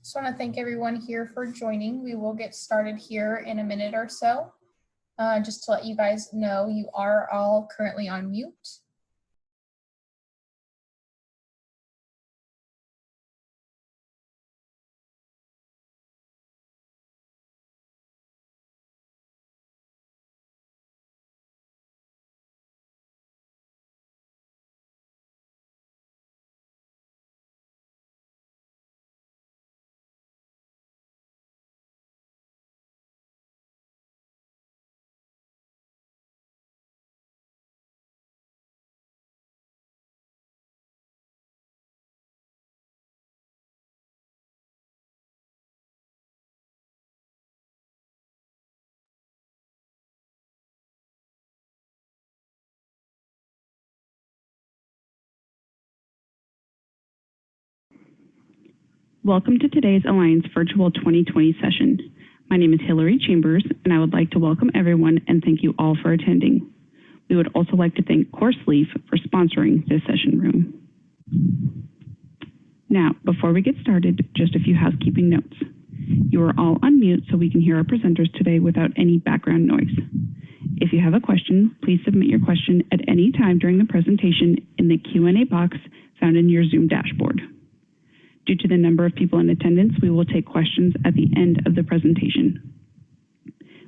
Just want to thank everyone here for joining. We will get started here in a minute or so. Just to let you guys know, you are all currently on mute. Welcome to today's Alliance Virtual 2020 session. My name is Hillary Chambers, and I would like to welcome everyone and thank you all for attending. We would also like to thank CourseLeaf for sponsoring this session room. Now, before we get started, just a few housekeeping notes. You are all on mute so we can hear our presenters today without any background noise. If you have a question, please submit your question at any time during the presentation in the Q&A box found in your Zoom dashboard. Due to the number of people in attendance, we will take questions at the end of the presentation.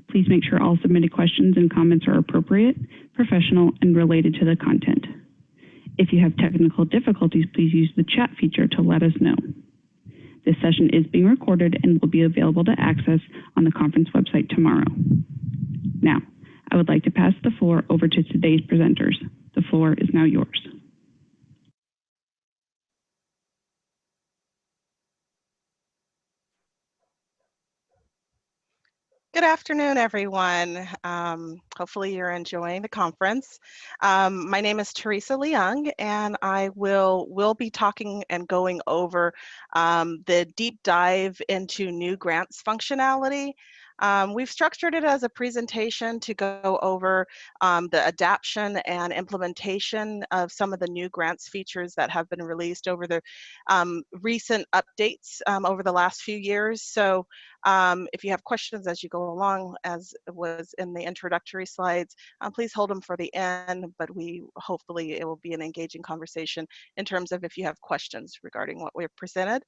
Please make sure all submitted questions and comments are appropriate, professional, and related to the content. If you have technical difficulties, please use the chat feature to let us know. This session is being recorded and will be available to access on the conference website tomorrow. Now, I would like to pass the floor over to today's presenters. The floor is now yours. Good afternoon, everyone. Hopefully you're enjoying the conference. My name is Teresa Leung, and I will be talking and going over the deep dive into new grants functionality. We've structured it as a presentation to go over the adaptation and implementation of some of the new grants features that have been released over the recent updates over the last few years. So if you have questions as you go along, as was in the introductory slides, please hold them for the end, but hopefully it will be an engaging conversation in terms of if you have questions regarding what we've presented.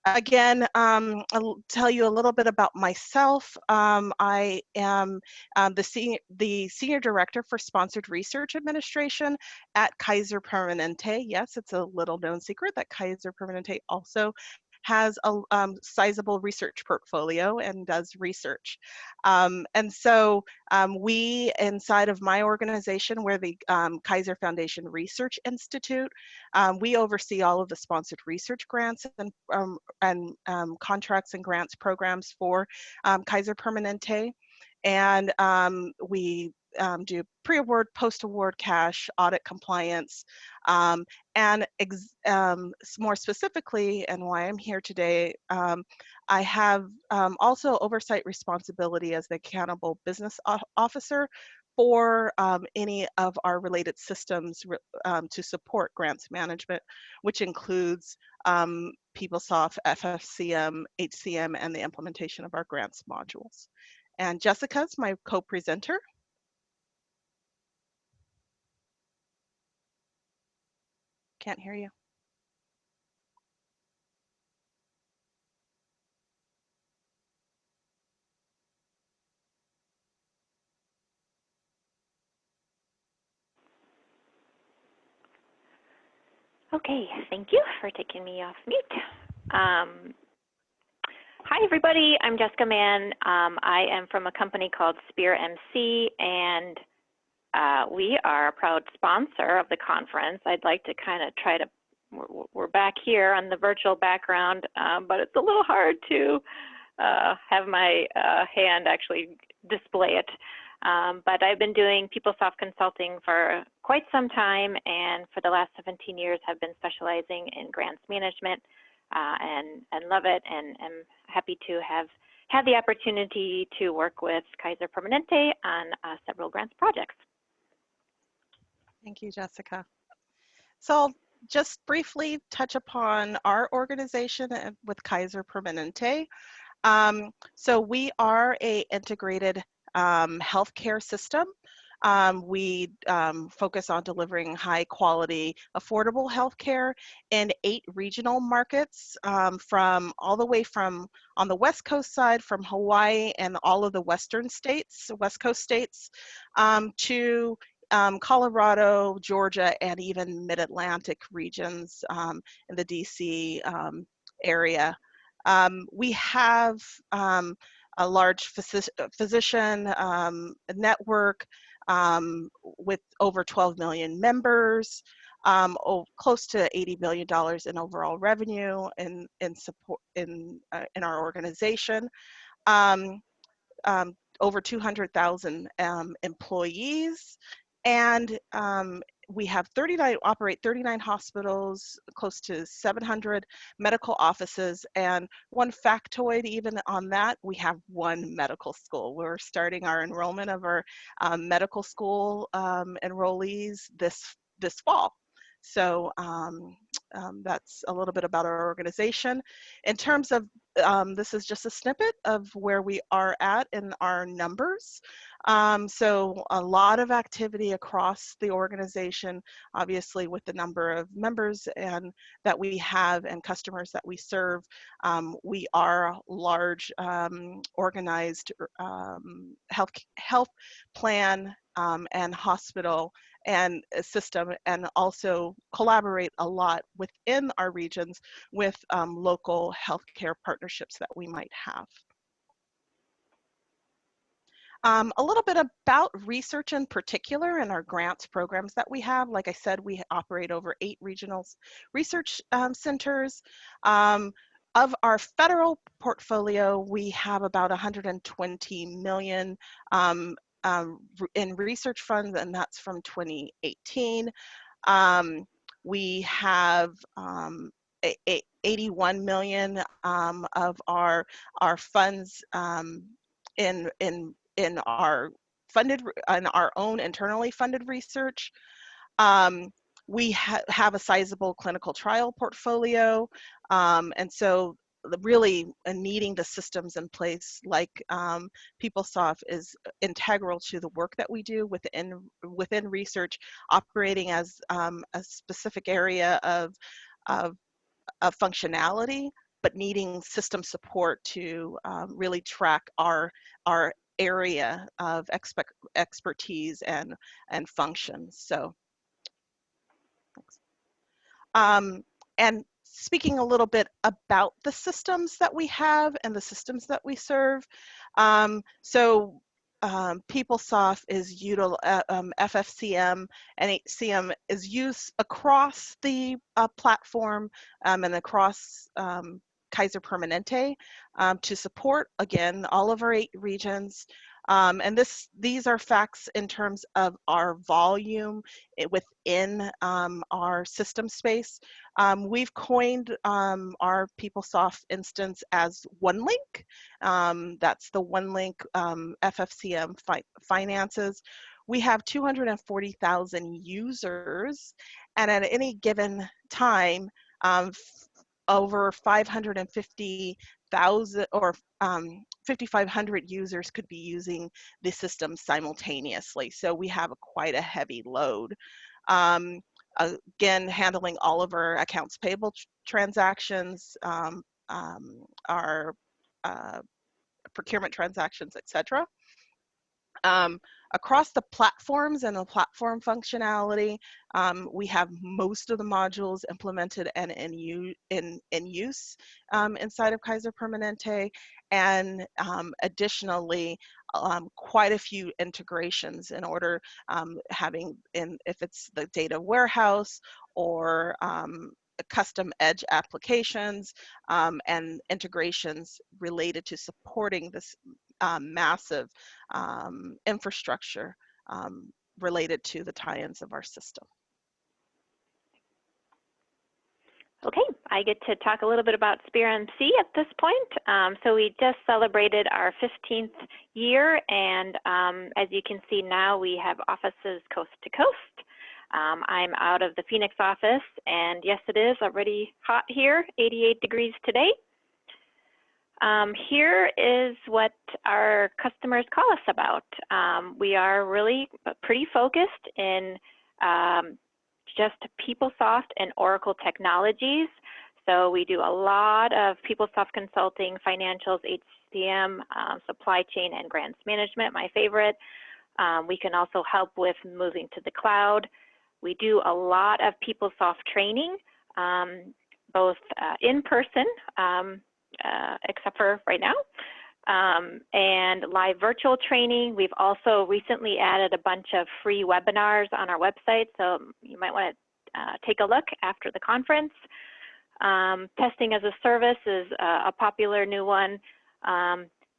Again, I'll tell you a little bit about myself. I am the Senior Director for Sponsored Research Administration at Kaiser Permanente. Yes, it's a little known secret that Kaiser Permanente also has a sizable research portfolio and does research. And so we, inside of my organization, we're the Kaiser Foundation Research Institute. We oversee all of the sponsored research grants and contracts and grants programs for Kaiser Permanente. And we do pre-award, post-award cash, audit compliance, and more specifically, and why I'm here today, I have also oversight responsibility as the accountable business officer for any of our related systems to support grants management, which includes PeopleSoft, FFCM, HCM, and the implementation of our grants modules. And Jessica's my co-presenter. Can't hear you. Okay, thank you for taking me off mute. Hi, everybody. I'm Jessica Mann. I am from a company called Spear MC, and we are a proud sponsor of the conference. I'd like to kind of we're back here on the virtual background, but it's a little hard to have my hand actually display it. But I've been doing PeopleSoft consulting for quite some time, and for the last 17 years have been specializing in grants management, and love it, and am happy to have had the opportunity to work with Kaiser Permanente on several grants projects. Thank you, Jessica. So just briefly touch upon our organization with Kaiser Permanente. So we are a integrated healthcare system. We focus on delivering high quality, affordable healthcare in 8 regional markets, from all the way from on the West Coast side, from Hawaii and all of the Western states, West Coast states, to Colorado, Georgia, and even mid-Atlantic regions in the DC area. We have a large physician network with over 12 million members, close to $80 billion in overall revenue in support in our organization. Over 200,000 employees, and we have operate 39 hospitals, close to 700 medical offices, and one factoid even on that, we have 1 medical school. We're starting our enrollment of our medical school enrollees this fall. So that's a little bit about our organization. In terms of, this is just a snippet of where we are at in our numbers. So a lot of activity across the organization, obviously with the number of members and that we have and customers that we serve. We are a large organized health plan and hospital and a system, and also collaborate a lot within our regions with local healthcare partnerships that we might have. A little bit about research in particular and our grants programs that we have. Like I said, we operate over 8 regional research centers. Of our federal portfolio, we have about 120 million in research funds, and that's from 2018. We have 81 million of our funds in our own internally funded research. We have a sizable clinical trial portfolio, and so really needing the systems in place like PeopleSoft is integral to the work that we do within research, operating as a specific area of functionality, but needing system support to really track our area of expertise and functions. So, and speaking a little bit about the systems that we have and the systems that we serve. So PeopleSoft is FFCM and HCM is used across the platform and across Kaiser Permanente to support, again, all of our 8 regions. And these are facts in terms of our volume within our system space. We've coined our PeopleSoft instance as OneLink. That's the OneLink FFCM finances. We have 240,000 users, and at any given time, over 550,000 or 5,500 users could be using the system simultaneously. So we have quite a heavy load. Again, handling all of our accounts payable transactions, our procurement transactions, etc. Across the platforms and the platform functionality, we have most of the modules implemented and in use inside of Kaiser Permanente, and additionally, quite a few integrations in order having, if it's the data warehouse or custom edge applications and integrations related to supporting this massive infrastructure related to the tie-ins of our system. Okay, I get to talk a little bit about Spear MC at this point. So we just celebrated our 15th year, and as you can see now, we have offices coast to coast. I'm out of the Phoenix office, and yes, it is already hot here, 88 degrees today. Here is what our customers call us about. We are really pretty focused in just PeopleSoft and Oracle technologies. So we do a lot of PeopleSoft consulting, financials, HCM, supply chain, and grants management, my favorite. We can also help with moving to the cloud. We do a lot of PeopleSoft training, both in person, except for right now, and live virtual training. We've also recently added a bunch of free webinars on our website, so you might want to take a look after the conference. Testing as a service is a popular new one.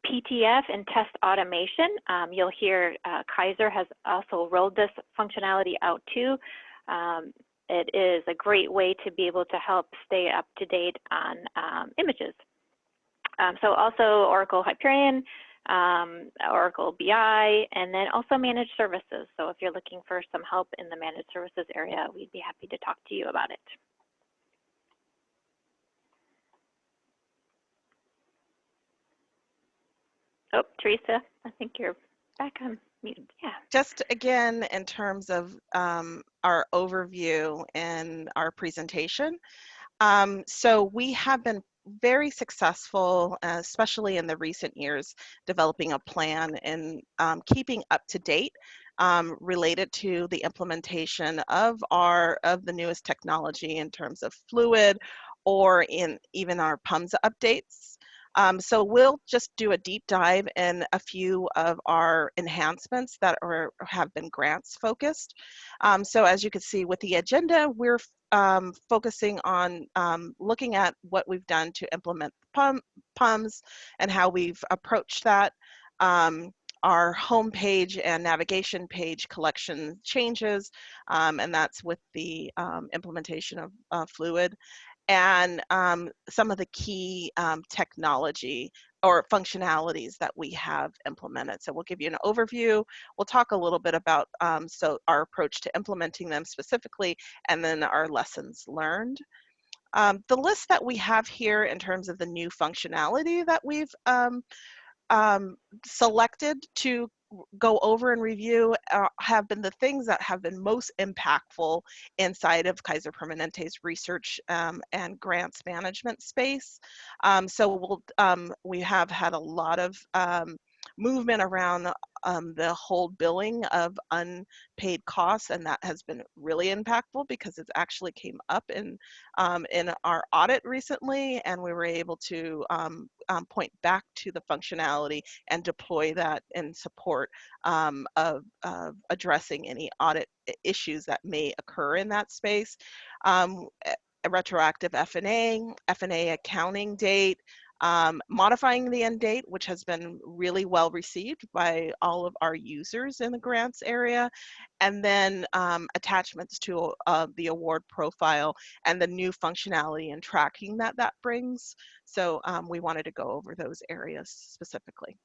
PTF and test automation. You'll hear Kaiser has also rolled this functionality out too. It is a great way to be able to help stay up to date on images. So also Oracle Hyperion, Oracle BI, and then also managed services. So if you're looking for some help in the managed services area, we'd be happy to talk to you about it. Oh, Teresa, I think you're back on mute. Yeah. Just again, in terms of our overview and our presentation. So we have been very successful, especially in the recent years, developing a plan and keeping up to date related to the implementation of the newest technology in terms of Fluid or in even our PUMS updates. So we'll just do a deep dive in a few of our enhancements that have been grants focused. So as you can see with the agenda, we're focusing on looking at what we've done to implement PUMS and how we've approached that. Our homepage and navigation page collection changes, and that's with the implementation of Fluid. And some of the key technology or functionalities that we have implemented. So we'll give you an overview. We'll talk a little bit about so our approach to implementing them specifically, and then our lessons learned. The list that we have here in terms of the new functionality that we've selected to go over and review have been the things that have been most impactful inside of Kaiser Permanente's research and grants management space. So we have had a lot of movement around the whole billing of unpaid costs, and that has been really impactful because it actually came up in our audit recently, and we were able to point back to the functionality and deploy that in support of addressing any audit issues that may occur in that space. A retroactive F&A accounting date, modifying the end date, which has been really well received by all of our users in the grants area, and then attachments to the award profile and the new functionality and tracking that brings. So we wanted to go over those areas specifically.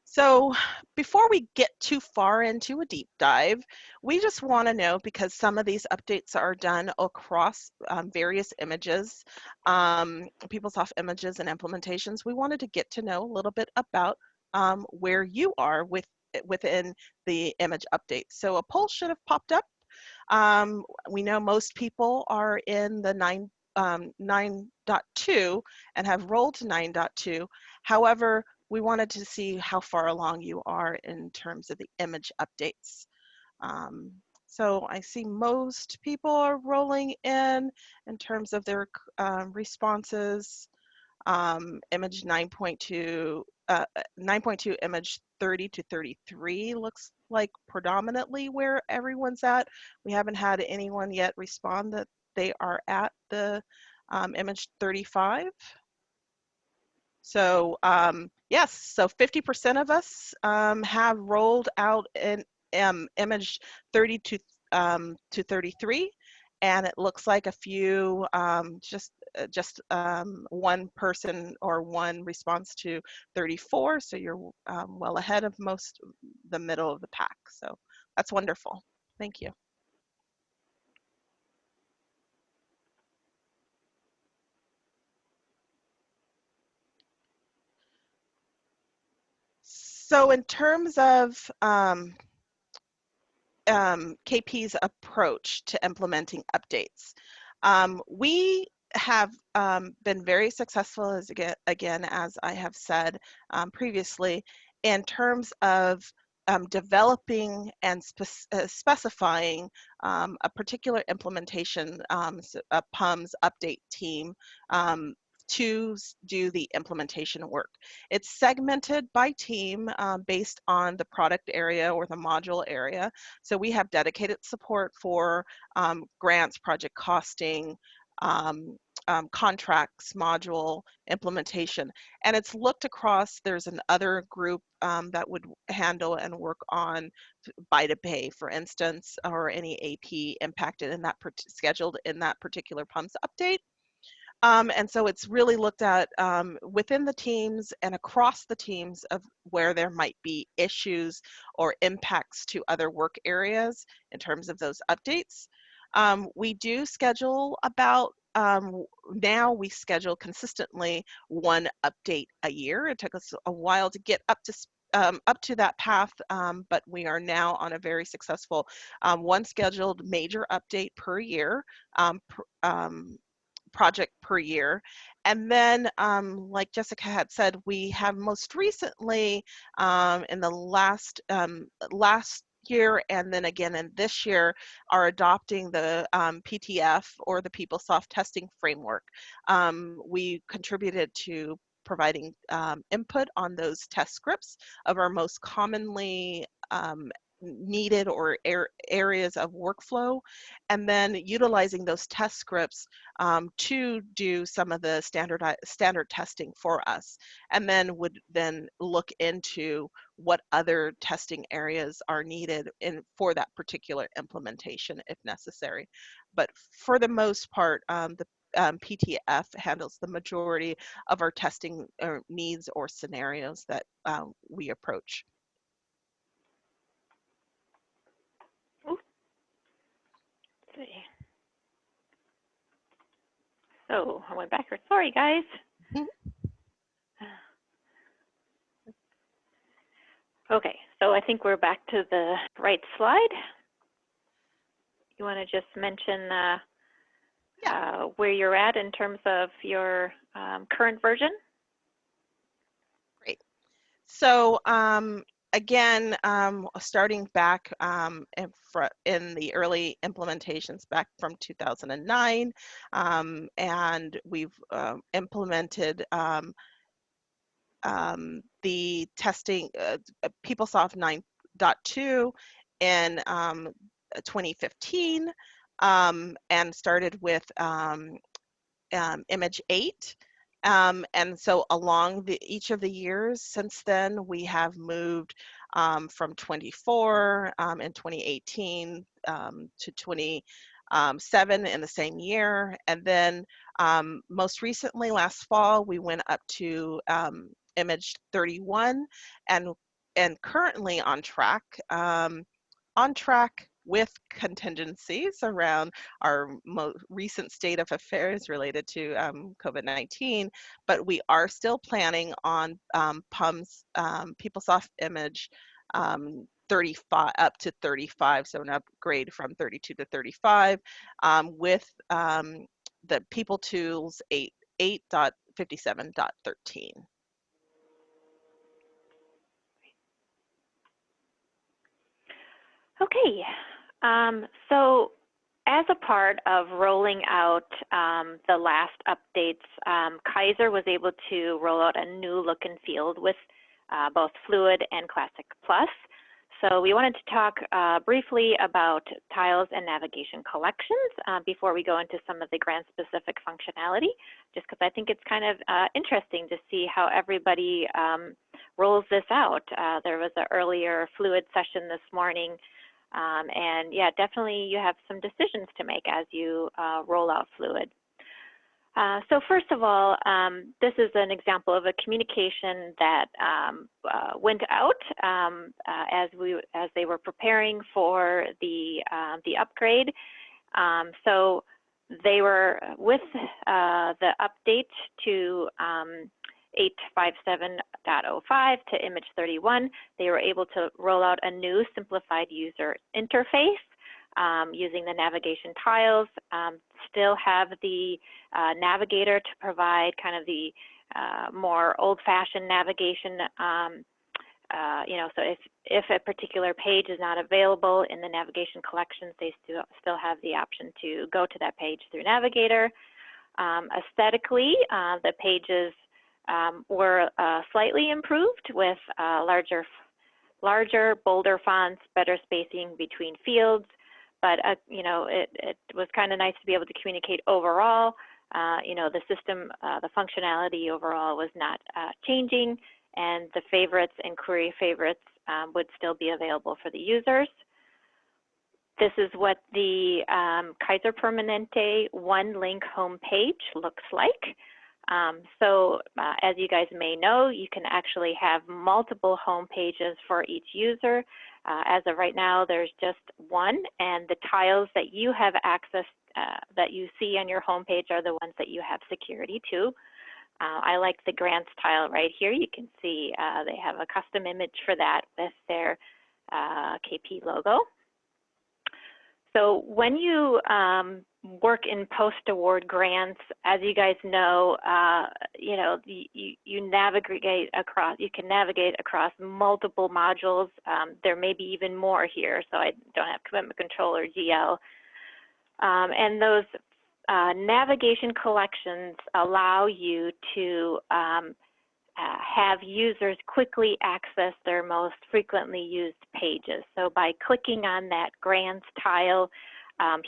So before we get too far into a deep dive, we just want to know, because some of these updates are done across various images, PeopleSoft images and implementations, we wanted to get to know a little bit about where you are within the image updates. So a poll should have popped up. We know most people are in the 9.2 and have rolled to 9.2. However, we wanted to see how far along you are in terms of the image updates. So I see most people are rolling in terms of their responses. Image 9.2, 9.2 image 30 to 33 looks like predominantly where everyone's at. We haven't had anyone yet respond that they are at the image 35. So yes, so 50% of us have rolled out in image 30 to 33, and it looks like a few just one person or one response to 34. So you're well ahead of the middle of the pack. So That's wonderful. Thank you. So in terms of KP's approach to implementing updates, we have been very successful, as again, as I have said previously, in terms of developing and specifying a particular implementation, a PUMS update team to do the implementation work. It's segmented by team based on the product area or the module area. So we have dedicated support for grants, project costing, contracts, module implementation, and it's looked across. There's another group that would handle and work on buy to pay, for instance, or any AP impacted in that scheduled in that particular PUMS update. And so it's really looked at within the teams and across the teams of where there might be issues or impacts to other work areas in terms of those updates. We do schedule about, now we schedule consistently one update a year. It took us a while to get up to that path, but we are now on a very successful one scheduled major update per year. Project per year. And then, like Jessica had said, we have most recently in the last year and then again in this year are adopting the PTF, or the PeopleSoft testing framework. We contributed to providing input on those test scripts of our most commonly needed or areas of workflow, and then utilizing those test scripts to do some of the standard testing for us, and then would then look into what other testing areas are needed for that particular implementation if necessary. But for the most part, the PTF handles the majority of our testing needs or scenarios that we approach. See. So I went backwards. Sorry, guys. Okay, so I think we're back to the right slide. You want to just mention where you're at in terms of your current version? Great. So again, starting back in the early implementations back from 2009, and we've implemented the testing PeopleSoft 9.2 in 2015, and started with image 8. And so along each of the years since then, we have moved from 24 in 2018 to 27 in the same year. And then most recently, last fall, we went up to image 31 and currently on track with contingencies around our most recent state of affairs related to COVID-19, but we are still planning on PUMS, PeopleSoft image 35 up to 35, so an upgrade from 32 to 35 with the People Tools 8.57.13. Okay, so as a part of rolling out the last updates, Kaiser was able to roll out a new look and feel with both Fluid and Classic Plus. So we wanted to talk briefly about tiles and navigation collections before we go into some of the grant-specific functionality, just because I think it's kind of interesting to see how everybody rolls this out. There was an earlier Fluid session this morning, and yeah, definitely you have some decisions to make as you roll out Fluid. So first of all, this is an example of a communication that went out as they were preparing for the upgrade. So they were with the update to 857.05 to image 31. They were able to roll out a new simplified user interface. Using the navigation tiles, still have the navigator to provide kind of the more old-fashioned navigation. So if a particular page is not available in the navigation collections, they still have the option to go to that page through Navigator. Aesthetically, the pages were slightly improved with larger, bolder fonts, better spacing between fields. But, it was kind of nice to be able to communicate overall. The system, the functionality overall was not changing, and the favorites and query favorites would still be available for the users. This is what the Kaiser Permanente one-link homepage looks like. As you guys may know, you can actually have multiple home pages for each user. As of right now, there's just one, and the tiles that you have access, that you see on your home page are the ones that you have security to. I like the grants tile right here. You can see they have a custom image for that with their KP logo. So when you work in post-award grants, as you guys know, you navigate across. You can navigate across multiple modules. There may be even more here, so I don't have commitment control or GL. And those navigation collections allow you to have users quickly access their most frequently used pages. So by clicking on that grants tile,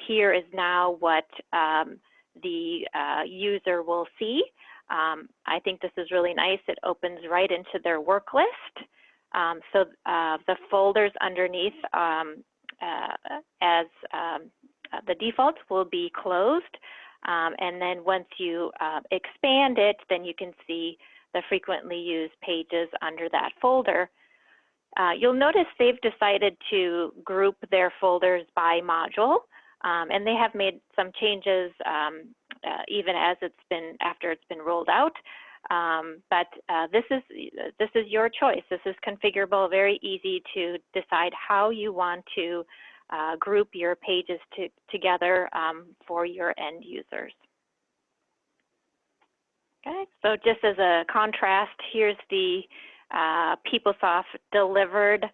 here is now what the user will see. I think this is really nice. It opens right into their work list. So the folders underneath as the default will be closed. And then once you expand it, then you can see the frequently used pages under that folder. You'll notice they've decided to group their folders by module, and they have made some changes even as after it's been rolled out. But this is your choice. This is configurable, very easy to decide how you want to group your pages together for your end users. Okay, so just as a contrast, here's the PeopleSoft delivered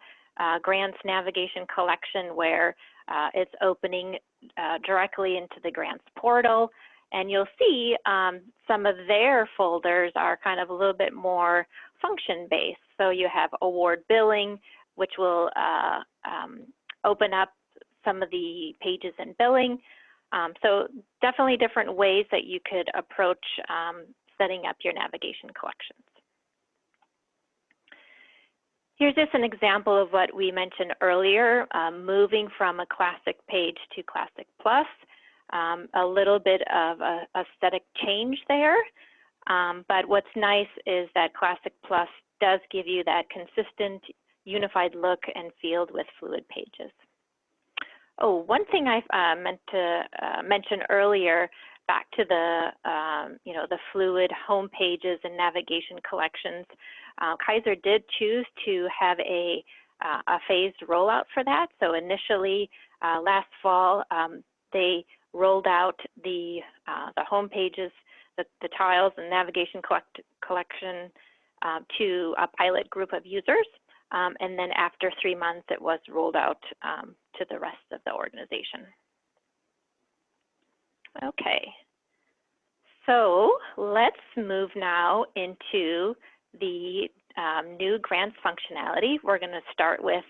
grants navigation collection where it's opening directly into the grants portal. And you'll see some of their folders are kind of a little bit more function-based. So you have award billing, which will open up some of the pages in billing. So definitely different ways that you could approach setting up your navigation collections. Here's just an example of what we mentioned earlier, moving from a Classic page to Classic Plus. A little bit of a aesthetic change there, but what's nice is that Classic Plus does give you that consistent, unified look and feel with fluid pages. Oh, one thing I meant to mention earlier, back to the the fluid home pages and navigation collections. Kaiser did choose to have a phased rollout for that. So initially, last fall, they rolled out the home pages, the tiles and navigation collection to a pilot group of users. And then after 3 months, it was rolled out to the rest of the organization. Okay, so let's move now into the new grants functionality. We're going to start with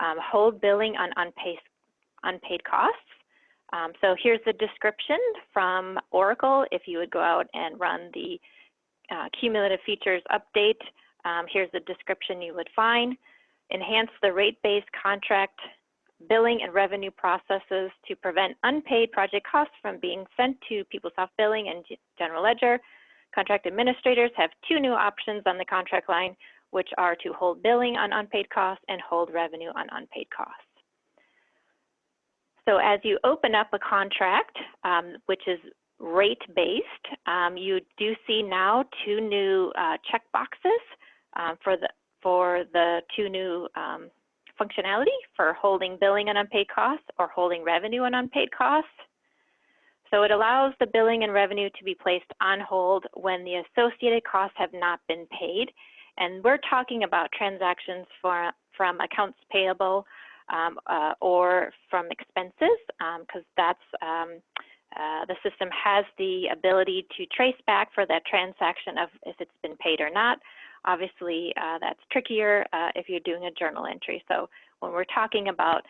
hold billing on unpaid costs. So here's the description from Oracle. If you would go out and run the cumulative features update, here's the description you would find. Enhance the rate-based contract billing and revenue processes to prevent unpaid project costs from being sent to PeopleSoft Billing and General Ledger. Contract administrators have two new options on the contract line, which are to hold billing on unpaid costs and hold revenue on unpaid costs. So as you open up a contract, which is rate-based, you do see now two new check boxes for the two new functionality for holding billing on unpaid costs or holding revenue on unpaid costs. So it allows the billing and revenue to be placed on hold when the associated costs have not been paid. And we're talking about transactions from accounts payable or from expenses, because that's the system has the ability to trace back for that transaction of if it's been paid or not. Obviously, that's trickier if you're doing a journal entry. So when we're talking about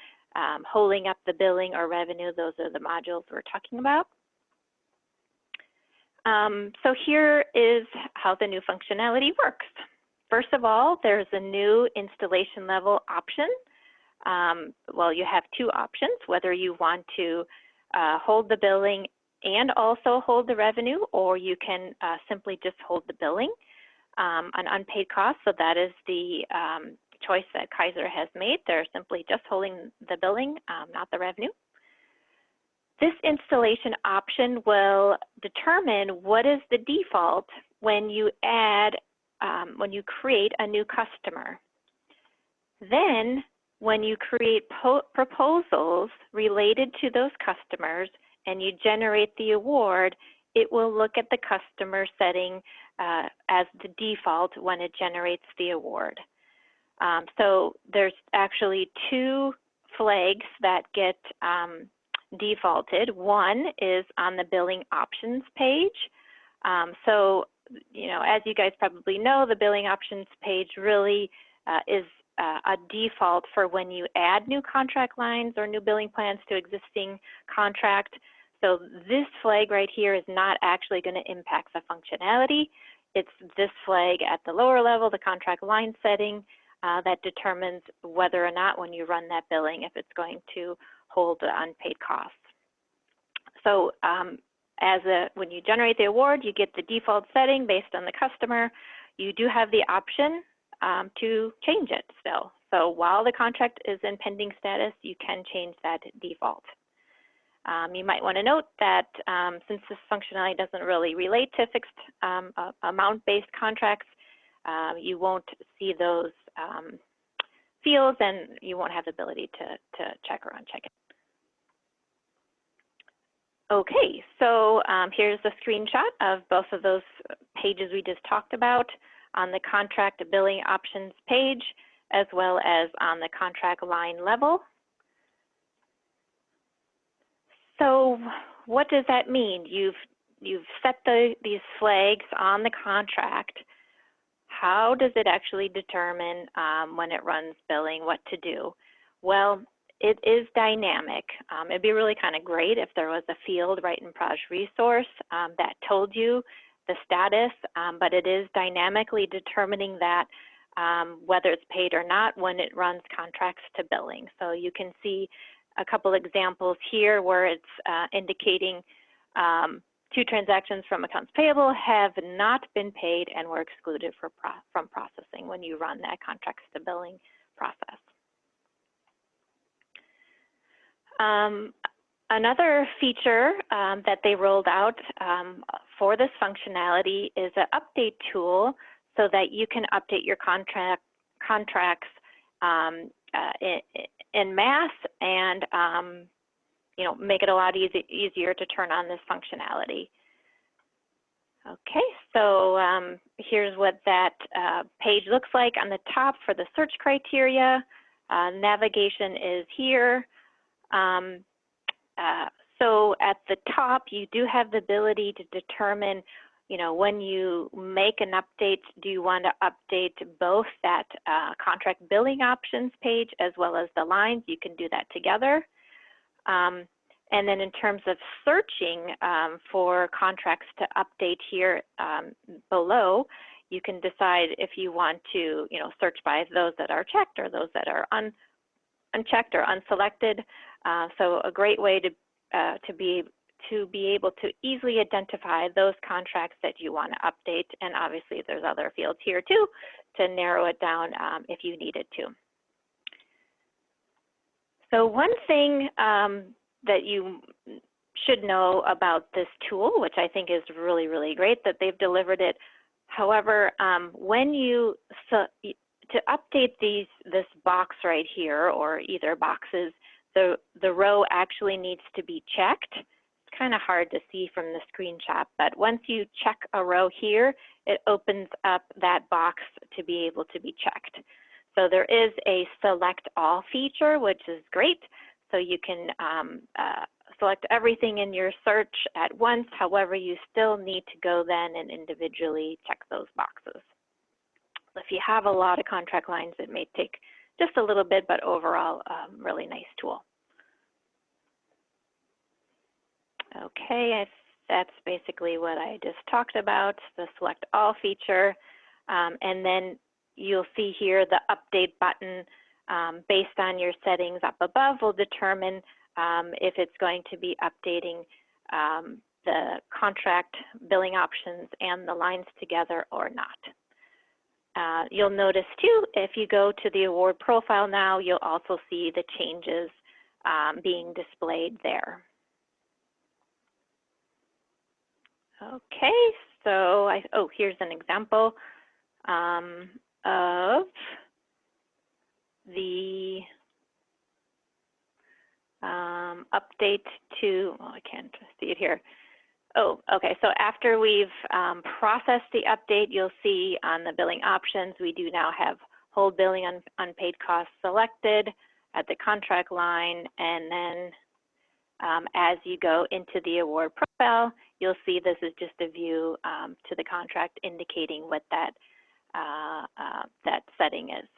holding up the billing or revenue, those are the modules we're talking about. So here is how the new functionality works. First of all, there's a new installation level option. Well, you have two options, whether you want to hold the billing and also hold the revenue, or you can simply just hold the billing on unpaid costs. So that is the choice that Kaiser has made. They're simply just holding the billing, not the revenue. This installation option will determine what is the default when you add, when you create a new customer. Then, when you create proposals related to those customers and you generate the award, it will look at the customer setting as the default when it generates the award. So there's actually two flags that get defaulted. One is on the billing options page. So, you know, as you guys probably know, the billing options page really is a default for when you add new contract lines or new billing plans to existing contract. So this flag right here is not actually going to impact the functionality. It's this flag at the lower level, the contract line setting, that determines whether or not when you run that billing, if it's going to hold the unpaid costs. So when you generate the award, you get the default setting based on the customer. You do have the option to change it still. So while the contract is in pending status, you can change that default. You might want to note that since this functionality doesn't really relate to fixed amount-based contracts, you won't see those fields and you won't have the ability to check or uncheck it. Okay, so here's a screenshot of both of those pages we just talked about on the contract billing options page, as well as on the contract line level. So what does that mean? You've set these flags on the contract. How does it actually determine when it runs billing what to do? Well, it is dynamic. It'd be really kind of great if there was a field right in Proj Resource that told you the status, but it is dynamically determining that whether it's paid or not when it runs contracts to billing. So you can see a couple examples here where it's indicating two transactions from accounts payable have not been paid and were excluded from processing when you run that contracts to billing process. Another feature that they rolled out for this functionality is an update tool so that you can update your contracts in mass and you know, make it a lot easier to turn on this functionality. Okay, so here's what that page looks like on the top for the search criteria. Navigation is here. So at the top, you do have the ability to determine, you know, when you make an update, do you want to update both that contract billing options page as well as the lines? You can do that together. And then in terms of searching for contracts to update here below, you can decide if you want to, you know, search by those that are checked or those that are unchecked or unselected. So a great way to be able to easily identify those contracts that you want to update. And obviously there's other fields here too to narrow it down if you needed to. So one thing that you should know about this tool, which I think is really, really great that they've delivered it. However, when you, to update this box right here, or either boxes, the row actually needs to be checked. It's kind of hard to see from the screenshot, but once you check a row here, it opens up that box to be able to be checked. So there is a select all feature, which is great. So you can select everything in your search at once. However, you still need to go then and individually check those boxes. If you have a lot of contract lines, it may take just a little bit, but overall, really nice tool. Okay, that's basically what I just talked about, the select all feature. And then you'll see here the update button based on your settings up above will determine if it's going to be updating the contract billing options and the lines together or not. You'll notice too, if you go to the award profile now, you'll also see the changes being displayed there. Okay, so here's an example of the update to, oh, I can't see it here. Oh, okay, so after we've processed the update, you'll see on the billing options, we do now have hold billing unpaid costs selected at the contract line, and then as you go into the award profile, you'll see this is just a view to the contract indicating what that, that setting is.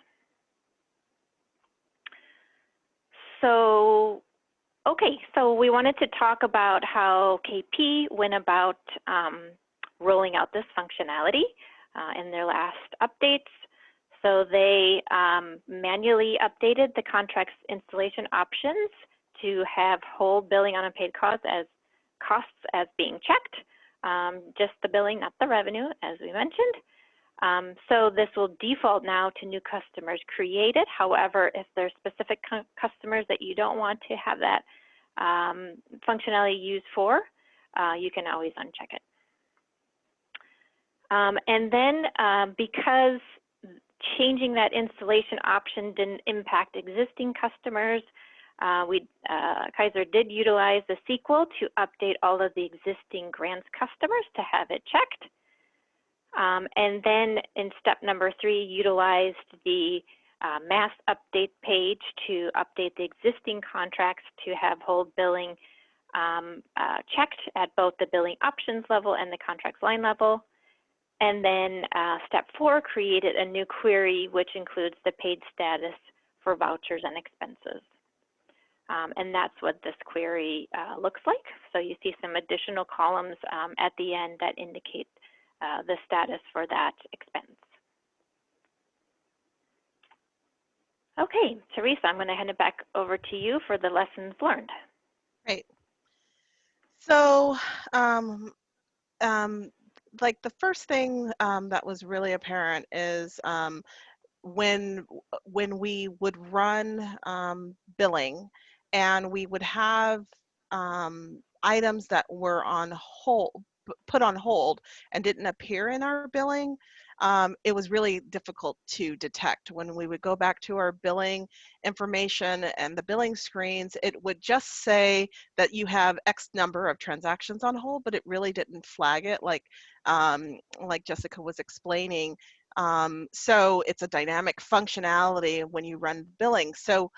So, okay, so we wanted to talk about how KP went about rolling out this functionality in their last updates. So they manually updated the contract's installation options to have hold billing on unpaid costs as being checked, just the billing, not the revenue, as we mentioned. So this will default now to new customers created. However, if there's specific customers that you don't want to have that functionality used for, you can always uncheck it. And then because changing that installation option didn't impact existing customers, Kaiser did utilize the SQL to update all of the existing grants customers to have it checked. And then in step number 3, utilized the mass update page to update the existing contracts to have hold billing checked at both the billing options level and the contracts line level. And then step 4, created a new query which includes the paid status for vouchers and expenses. And that's what this query looks like. So you see some additional columns at the end that indicate the status for that expense. Okay, Teresa, I'm going to hand it back over to you for the lessons learned. Great. So, like the first thing that was really apparent is when we would run billing and we would have items that were on hold, put on hold and didn't appear in our billing, it was really difficult to detect. When we would go back to our billing information and the billing screens, it would just say that you have X number of transactions on hold, but it really didn't flag it like Jessica was explaining. So it's a dynamic functionality when you run billing. So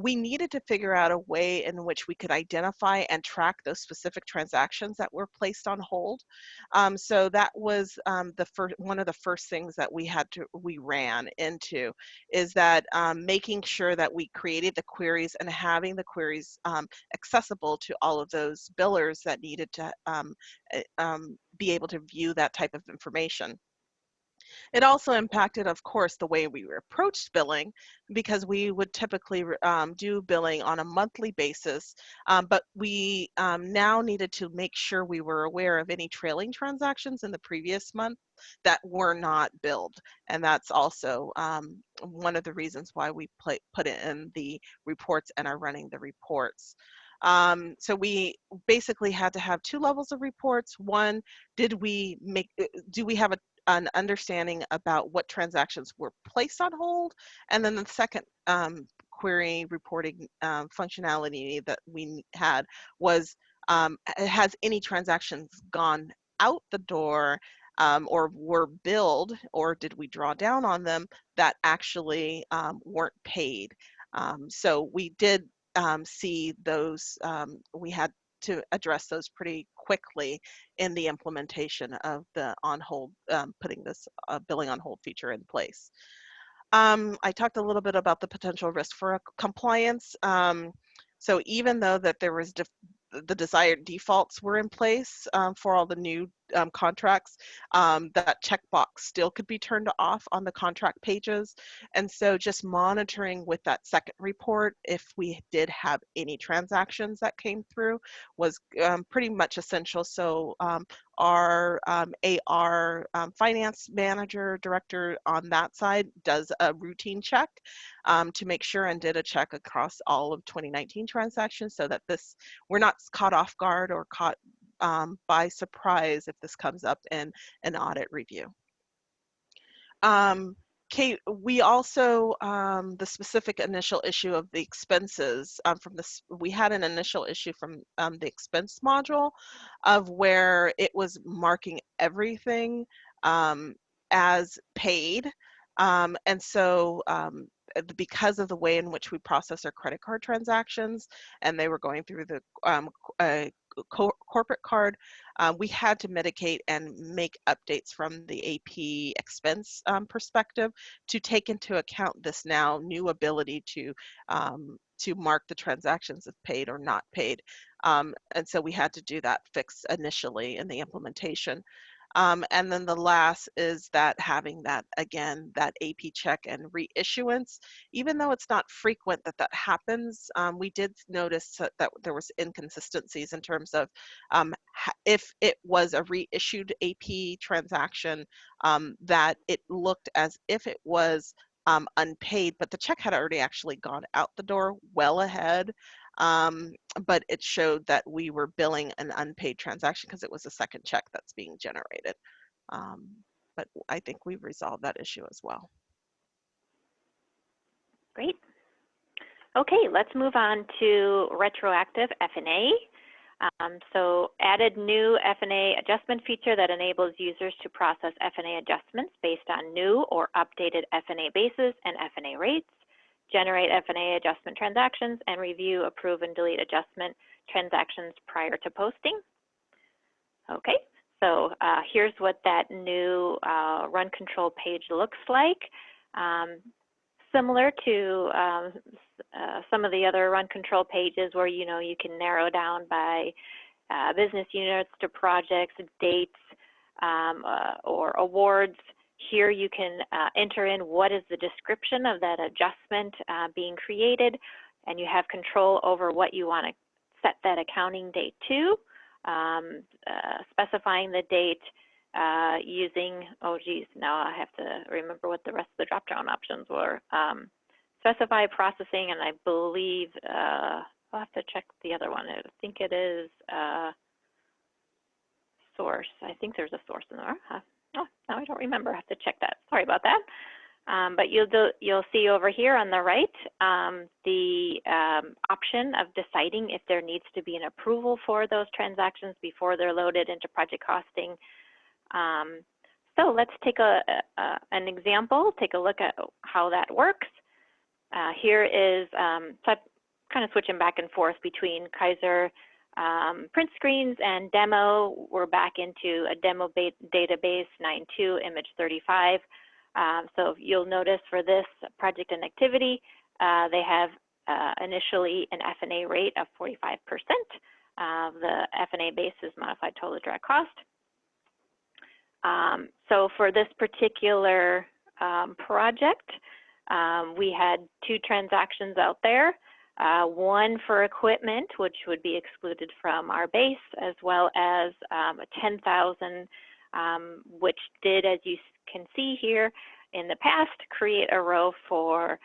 we needed to figure out a way in which we could identify and track those specific transactions that were placed on hold. So that was one of the first things that we ran into, is that making sure that we created the queries and having the queries accessible to all of those billers that needed to be able to view that type of information. It also impacted, of course, the way we approached billing, because we would typically do billing on a monthly basis, but we now needed to make sure we were aware of any trailing transactions in the previous month that were not billed. And that's also one of the reasons why we put it in the reports and are running the reports. So we basically had to have two levels of reports. One, do we have an understanding about what transactions were placed on hold? And then the second query reporting functionality that we had was, has any transactions gone out the door or were billed, or did we draw down on them that actually weren't paid? So we did see those, we had to address those pretty quickly in the implementation of the on hold, putting this billing on hold feature in place. I talked a little bit about the potential risk for compliance. So even though that there was the desired defaults were in place for all the new contracts, that checkbox still could be turned off on the contract pages. And so just monitoring with that second report if we did have any transactions that came through was pretty much essential. So our AR finance manager director on that side does a routine check to make sure, and did a check across all of 2019 transactions, so that we're not caught off guard or caught by surprise if this comes up in an audit review. Kate, we also, the specific initial issue of the expenses from this, we had an initial issue from the expense module of where it was marking everything as paid. And so because of the way in which we process our credit card transactions, and they were going through the corporate card, we had to mitigate and make updates from the AP expense perspective to take into account this now new ability to mark the transactions as paid or not paid. And so we had to do that fix initially in the implementation. And then the last is that having that, again, that AP check and reissuance, even though it's not frequent that happens, we did notice that there was inconsistencies in terms of if it was a reissued AP transaction, that it looked as if it was unpaid, but the check had already actually gone out the door well ahead. But it showed that we were billing an unpaid transaction because it was a second check that's being generated. But I think we've resolved that issue as well. Great. Okay, let's move on to retroactive F&A. So added new F&A adjustment feature that enables users to process F&A adjustments based on new or updated F&A bases and F&A rates, generate F&A adjustment transactions, and review, approve, and delete adjustment transactions prior to posting. Okay, so here's what that new run control page looks like. Similar to some of the other run control pages where you can narrow down by business units to projects, dates, or awards. Here you can enter in what is the description of that adjustment being created, and you have control over what you want to set that accounting date to, specifying the date using, oh geez, now I have to remember what the rest of the drop-down options were. Specify processing, and I believe, I'll have to check the other one. I think it is source. I think there's a source in there. Oh, now I don't remember. I have to check that. Sorry about that. But you'll see over here on the right the option of deciding if there needs to be an approval for those transactions before they're loaded into project costing. So let's take an example, take a look at how that works. Here is, so I'm kind of switching back and forth between Kaiser print screens and demo. We're back into a demo database 9.2 image 35. So you'll notice for this project and activity, they have initially an F&A rate of 45%. The F&A base is modified total direct cost. So for this particular project, we had 2 transactions out there, one for equipment, which would be excluded from our base, as well as a 10,000, which did, as you can see here, in the past, create a row for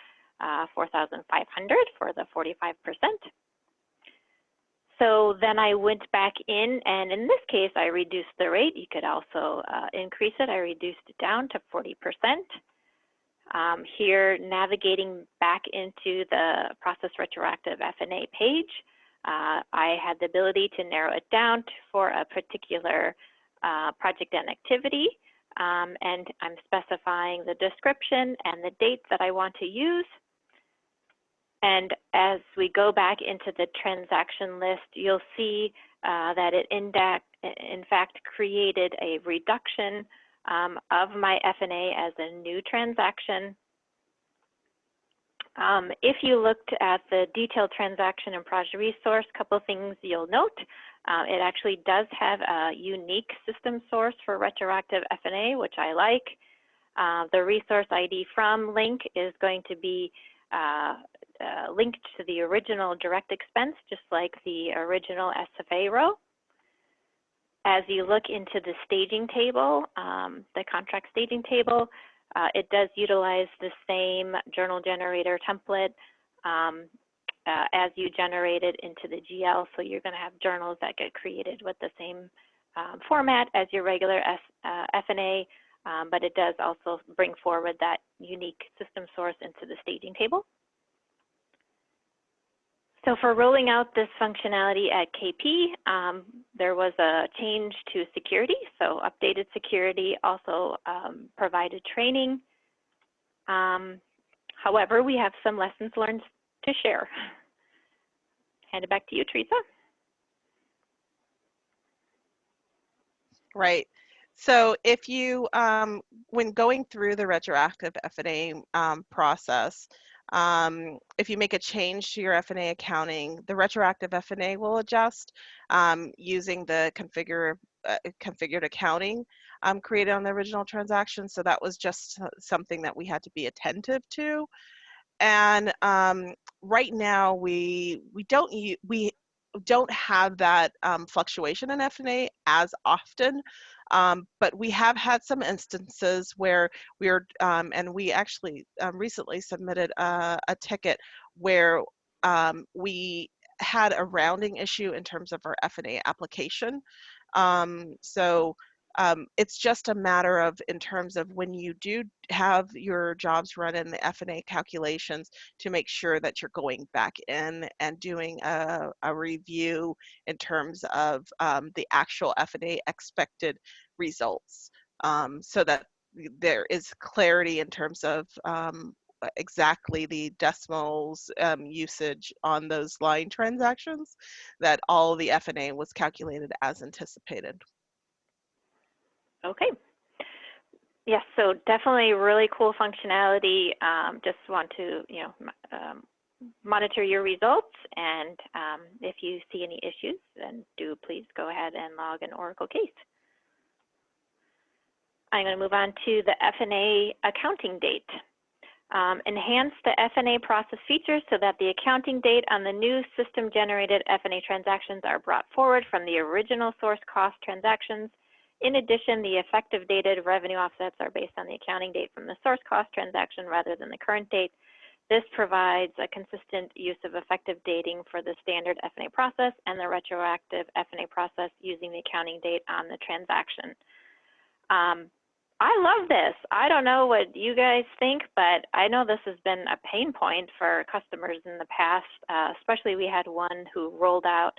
4,500 for the 45%. So then I went back in, and in this case, I reduced the rate. You could also increase it. I reduced it down to 40%. Here, navigating back into the Process Retroactive F&A page, I had the ability to narrow it down for a particular project and activity, and I'm specifying the description and the dates that I want to use. And as we go back into the transaction list, you'll see that it in fact created a reduction of my F&A as a new transaction. If you looked at the detailed transaction and project resource, a couple of things you'll note. It actually does have a unique system source for retroactive F&A, which I like. The resource ID from link is going to be linked to the original direct expense, just like the original SFA row. As you look into the staging table, the contract staging table, it does utilize the same journal generator template as you generated into the GL. So you're going to have journals that get created with the same format as your regular F&A, but it does also bring forward that unique system source into the staging table. So for rolling out this functionality at KP, there was a change to security, so updated security, also provided training. However, we have some lessons learned to share. Hand it back to you, Teresa. Right. So if you, when going through the retroactive F&A process, if you make a change to your F&A accounting, the retroactive F&A will adjust using the configured accounting created on the original transaction. So that was just something that we had to be attentive to. And right now we don't have that fluctuation in F&A as often, but we have had some instances where we are, and we actually recently submitted a ticket where we had a rounding issue in terms of our F&A application. So it's just a matter of, in terms of when you do have your jobs run in the F&A calculations, to make sure that you're going back in and doing a review in terms of the actual F&A expected results, so that there is clarity in terms of exactly the decimals usage on those line transactions, that all the F&A was calculated as anticipated. Okay. Yes, so definitely really cool functionality. Just want to, monitor your results, and if you see any issues, then do please go ahead and log an Oracle case. I'm going to move on to the F&A accounting date. Enhance the F&A process features so that the accounting date on the new system-generated F&A transactions are brought forward from the original source cost transactions. In addition, the effective dated revenue offsets are based on the accounting date from the source cost transaction rather than the current date. This provides a consistent use of effective dating for the standard F&A process and the retroactive F&A process using the accounting date on the transaction. I love this. I don't know what you guys think, but I know this has been a pain point for customers in the past, especially we had one who rolled out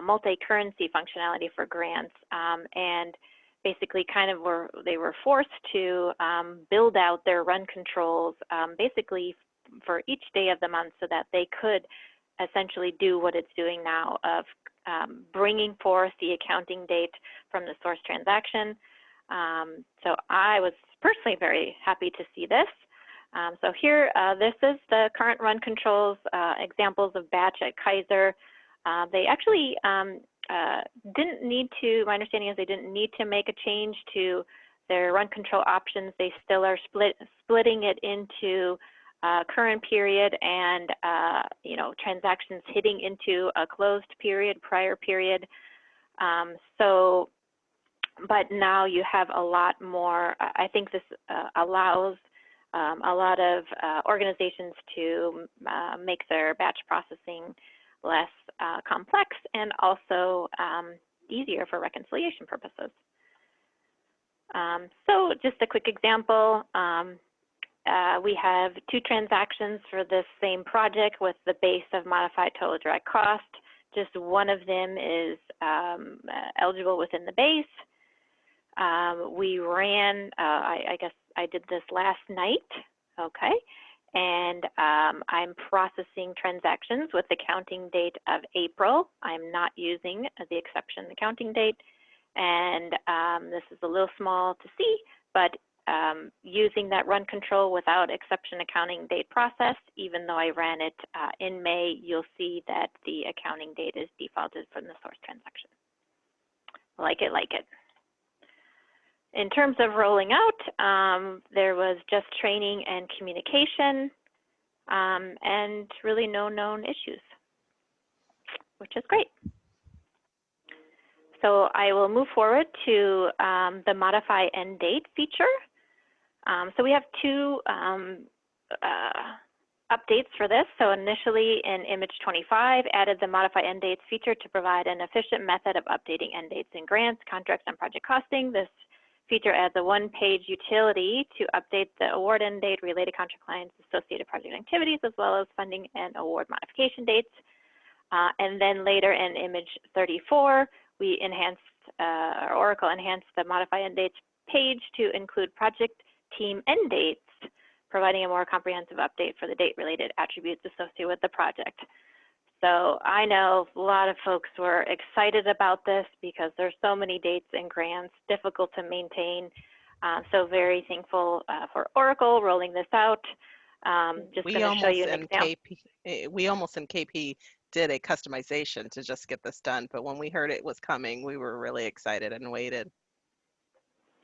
multi-currency functionality for grants, and basically they were forced to build out their run controls basically for each day of the month, so that they could essentially do what it's doing now of bringing forth the accounting date from the source transaction. So I was personally very happy to see this. So here, this is the current run controls examples of batch at Kaiser. They actually didn't need to, my understanding is they didn't need to make a change to their run control options, they still are splitting it into current period and you know, transactions hitting into a closed period, prior period. But now you have a lot more. I think this allows a lot of organizations to make their batch processing less complex and also easier for reconciliation purposes. So just a quick example, we have 2 transactions for this same project with the base of modified total direct cost. Just one of them is eligible within the base. We ran, I guess I did this last night, okay, and I'm processing transactions with the counting date of April. I'm not using the exception accounting date, and this is a little small to see, but using that run control without exception accounting date process, even though I ran it in May, you'll see that the accounting date is defaulted from the source transaction. Like it, like it. In terms of rolling out, there was just training and communication, and really no known issues, which is great. So I will move forward to the modify end date feature. So we have 2 updates for this. So initially in image 25, added the modify end dates feature to provide an efficient method of updating end dates in grants, contracts, and project costing. This feature adds a 1-page utility to update the award end date, related contract clients, associated project activities, as well as funding and award modification dates. And then later in image 34, we enhanced, Oracle enhanced the modify end dates page to include project team end dates, providing a more comprehensive update for the date-related attributes associated with the project. So I know a lot of folks were excited about this because there's so many dates and grants, difficult to maintain. So very thankful for Oracle rolling this out. Just going to show you an example. We almost in KP did a customization to just get this done, but when we heard it was coming, we were really excited and waited.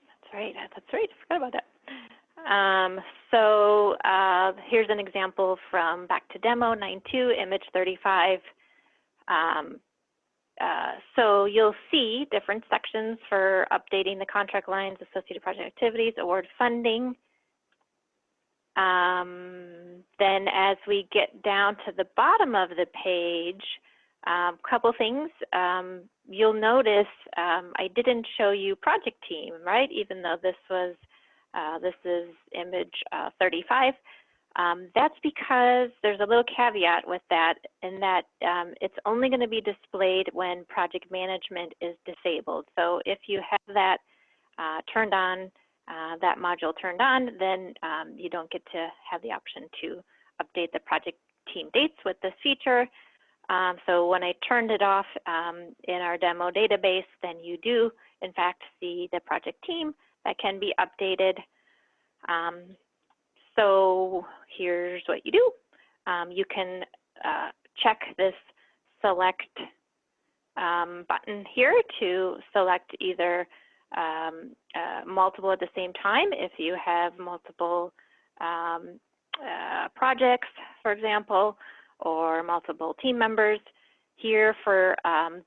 That's right. That's right. I forgot about that. So here's an example from back to demo 9.2, image 35. So you'll see different sections for updating the contract lines, associated project activities, award funding. Then as we get down to the bottom of the page, a couple things. You'll notice I didn't show you project team, right? Even though this was this is image 35. That's because there's a little caveat with that, in that it's only going to be displayed when project management is disabled. So if you have that turned on, that module turned on, then you don't get to have the option to update the project team dates with this feature. So when I turned it off in our demo database, then you do, in fact, see the project team that can be updated. So here's what you do. You can check this select button here to select either multiple at the same time if you have multiple projects, for example, or multiple team members. Here for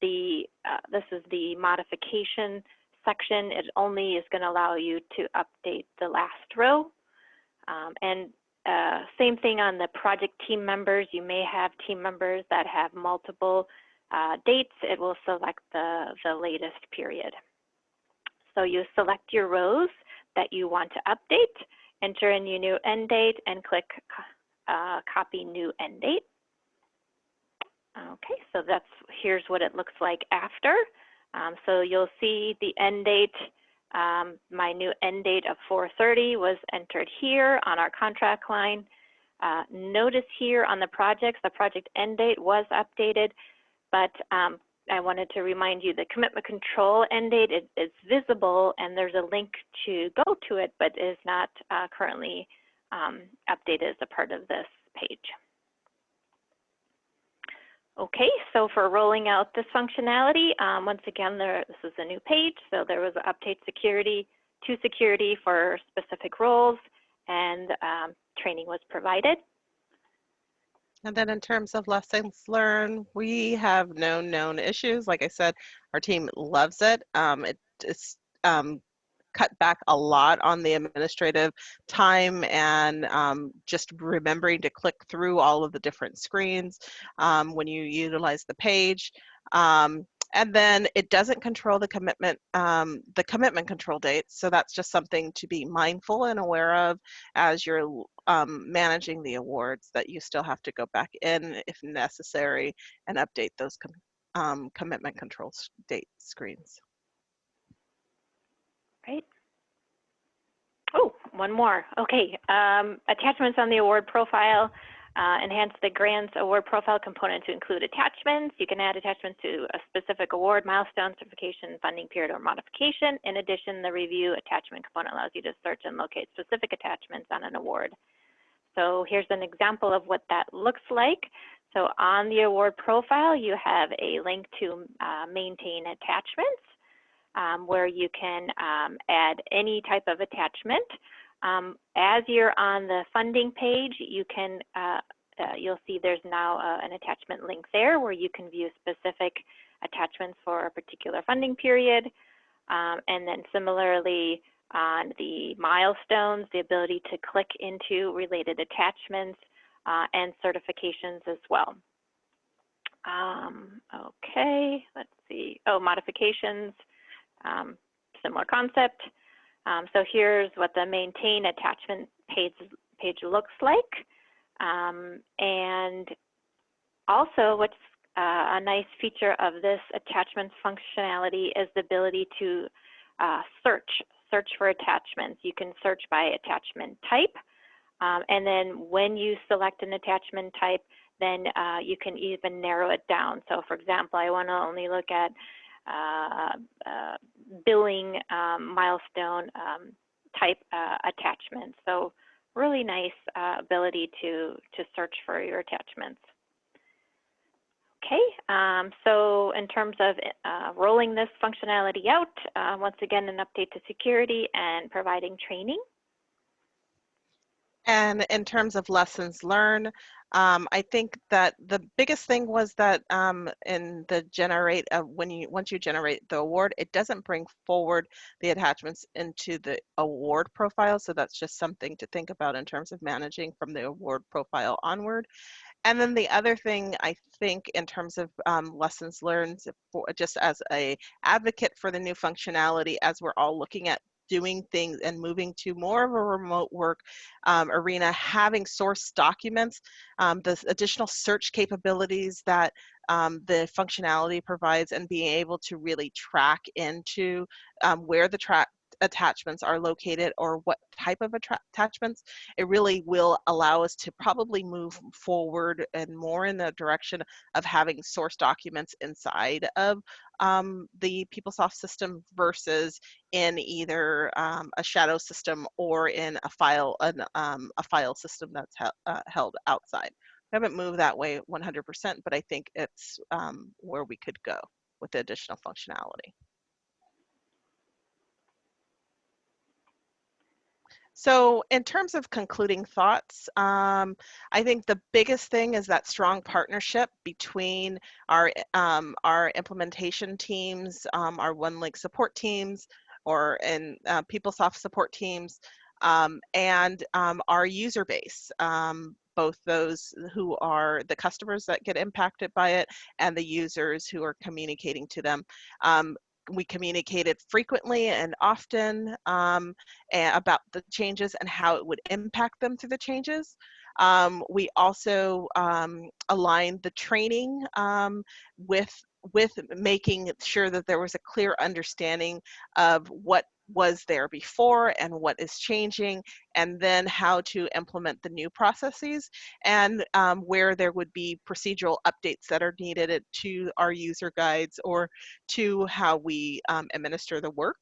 this is the modification section. It only is going to allow you to update the last row. And same thing on the project team members. You may have team members that have multiple dates. It will select the latest period. So you select your rows that you want to update, enter in your new end date, and click copy new end date. Okay, so here's what it looks like after. So you'll see the end date. My new end date of 4/30 was entered here on our contract line. Notice here on the projects, the project end date was updated, but I wanted to remind you the commitment control end date is visible, and there's a link to go to it, but is not currently updated as a part of this page. Okay, so for rolling out this functionality, once again, this is a new page, so there was an update security to security for specific roles, and training was provided. And then in terms of lessons learned, we have no known issues. Like I said, our team loves it. It's cut back a lot on the administrative time and just remembering to click through all of the different screens when you utilize the page. And then it doesn't control the commitment control dates. So that's just something to be mindful and aware of as you're managing the awards, that you still have to go back in if necessary and update those commitment control date screens. Right. Oh, one more. Okay. Attachments on the award profile. Enhance the grants award profile component to include attachments. You can add attachments to a specific award, milestone, certification, funding period, or modification. In addition, the review attachment component allows you to search and locate specific attachments on an award. So here's an example of what that looks like. So on the award profile, you have a link to maintain attachments, where you can add any type of attachment. As you're on the funding page, you can you'll see there's now an attachment link there where you can view specific attachments for a particular funding period. And then similarly on the milestones, the ability to click into related attachments and certifications as well. Okay, let's see. Oh, modifications, similar concept. So here's what the maintain attachment page looks like. And also what's a nice feature of this attachments functionality is the ability to search for attachments. You can search by attachment type. And then when you select an attachment type, then you can even narrow it down. So for example, I want to only look at billing milestone type attachments. So really nice ability to search for your attachments. Okay, so in terms of rolling this functionality out, once again, an update to security and providing training. And in terms of lessons learned, I think that the biggest thing was that in the generate, once you generate the award, it doesn't bring forward the attachments into the award profile. So that's just something to think about in terms of managing from the award profile onward. And then the other thing I think in terms of lessons learned, just as a advocate for the new functionality, as we're all looking at doing things and moving to more of a remote work arena, having source documents, the additional search capabilities that the functionality provides, and being able to really track into where the attachments are located or what type of attachments, it really will allow us to probably move forward and more in the direction of having source documents inside of the PeopleSoft system versus in either a shadow system or in a file system that's held outside. We haven't moved that way 100%, but I think it's where we could go with the additional functionality. So in terms of concluding thoughts, I think the biggest thing is that strong partnership between our implementation teams, our OneLink support teams, and PeopleSoft support teams, and our user base, both those who are the customers that get impacted by it and the users who are communicating to them. We communicated frequently and often about the changes and how it would impact them through the changes. We also aligned the training with making sure that there was a clear understanding of what was there before and what is changing, and then how to implement the new processes, and where there would be procedural updates that are needed to our user guides or to how we administer the work.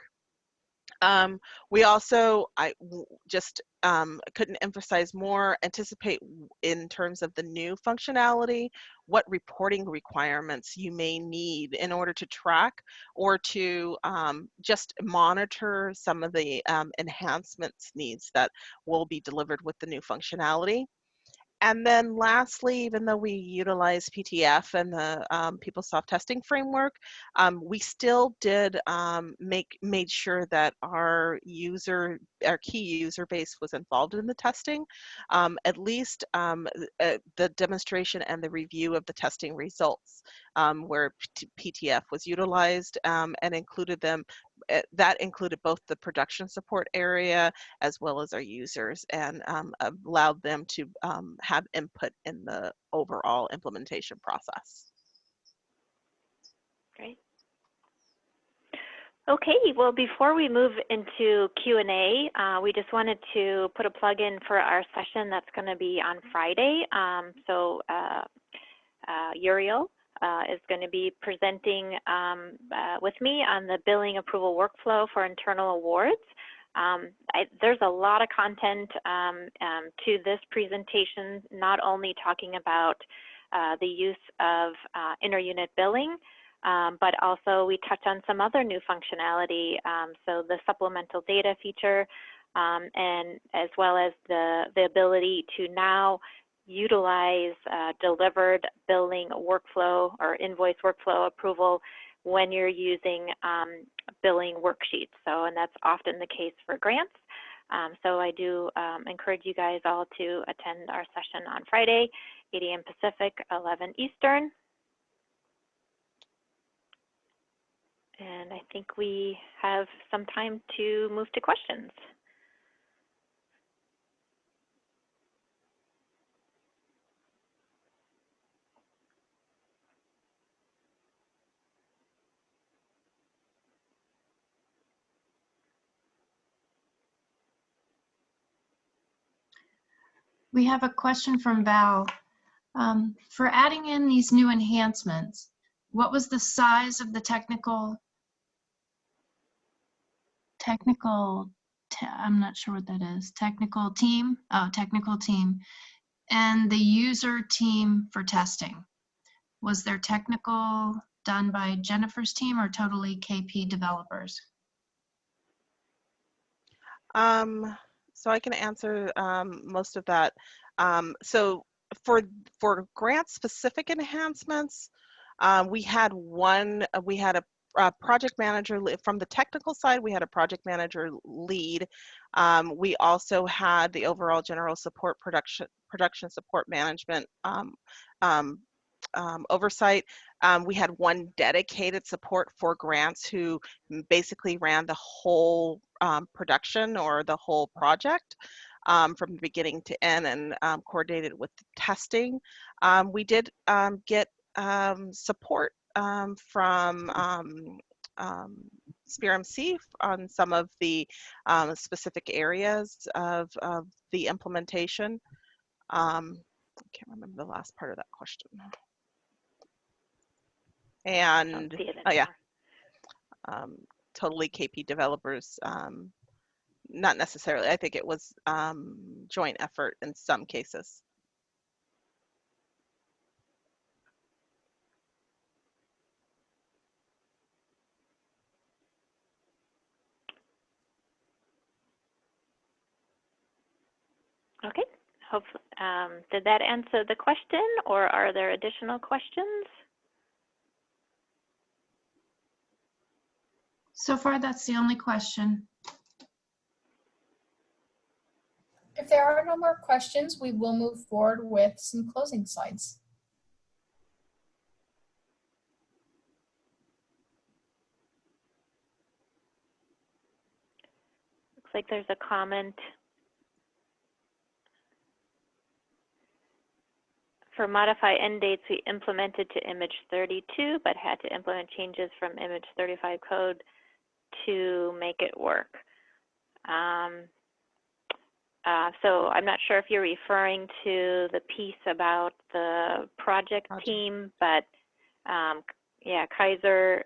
We also, just couldn't emphasize more, anticipate in terms of the new functionality, what reporting requirements you may need in order to track or to just monitor some of the enhancements needs that will be delivered with the new functionality. And then lastly, even though we utilize PTF and the PeopleSoft testing framework, we still did made sure that our key user base was involved in the testing, at least the demonstration and the review of the testing results, where PTF was utilized and included them. That included both the production support area as well as our users, and allowed them to have input in the overall implementation process. Great. Okay, well, before we move into Q&A, we just wanted to put a plug in for our session that's going to be on Friday. Uriel is going to be presenting with me on the billing approval workflow for internal awards. There's a lot of content to this presentation, not only talking about the use of inter-unit billing, but also we touch on some other new functionality, so the supplemental data feature, and as well as the ability to now utilize delivered billing workflow or invoice workflow approval when you're using billing worksheets. So, and that's often the case for grants. So I do encourage you guys all to attend our session on Friday, 8 a.m. Pacific, 11 Eastern. And I think we have some time to move to questions. We have a question from Val. For adding in these new enhancements, what was the size of the technical, I'm not sure what that is, technical team? Oh, technical team. And the user team for testing. Was their technical done by Jennifer's team or totally KP developers? So I can answer most of that. So for grant specific enhancements, we had a project manager from the technical side. We had a project manager lead. We also had the overall general support production support management oversight. We had one dedicated support for grants who basically ran the whole production or the whole project from beginning to end, and coordinated with the testing. We did get support from SpearMC on some of the specific areas of the implementation. I can't remember the last part of that question. And oh yeah, totally KP developers. Not necessarily. I think it was joint effort in some cases. Okay. Hopefully, did that answer the question, or are there additional questions? So far, that's the only question. If there are no more questions, we will move forward with some closing slides. Looks like there's a comment. For modify end dates, we implemented to image 32, but had to implement changes from image 35 code to make it work. So I'm not sure if you're referring to the piece about the project team, but yeah, Kaiser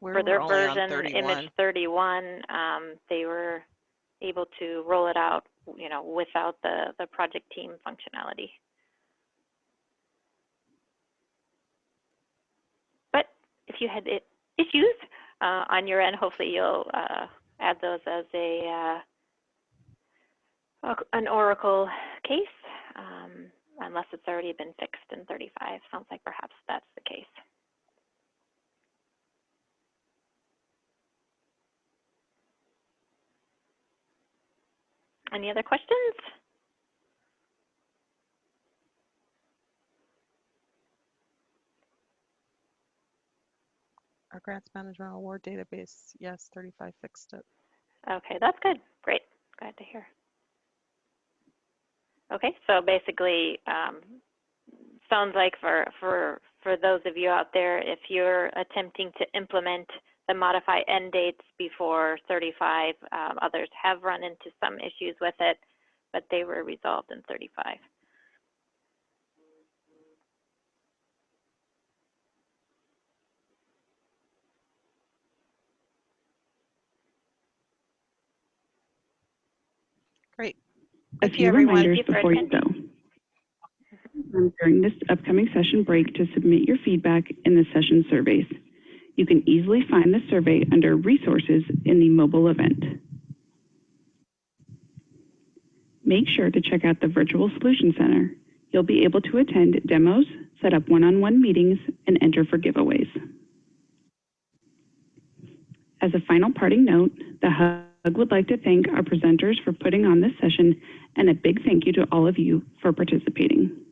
We're their only on version, 31. image 31, they were able to roll it out, you know, without the project team functionality. But if you had issues on your end, hopefully you'll add those as an Oracle case, unless it's already been fixed in 35. Sounds like perhaps that's the case. Any other questions? Our grants management award database, yes, 35 fixed it. Okay, that's good. Great. Glad to hear. Okay, so basically, sounds like for those of you out there, if you're attempting to implement the modify end dates before 35, others have run into some issues with it, but they were resolved in 35. Great. A Thank you, few everyone. reminders Thank you for before you go. During this upcoming session break to submit your feedback in the session surveys. You can easily find the survey under Resources in the mobile event. Make sure to check out the Virtual Solution Center. You'll be able to attend demos, set up one-on-one meetings, and enter for giveaways. As a final parting note, the HUG would like to thank our presenters for putting on this session, and a big thank you to all of you for participating.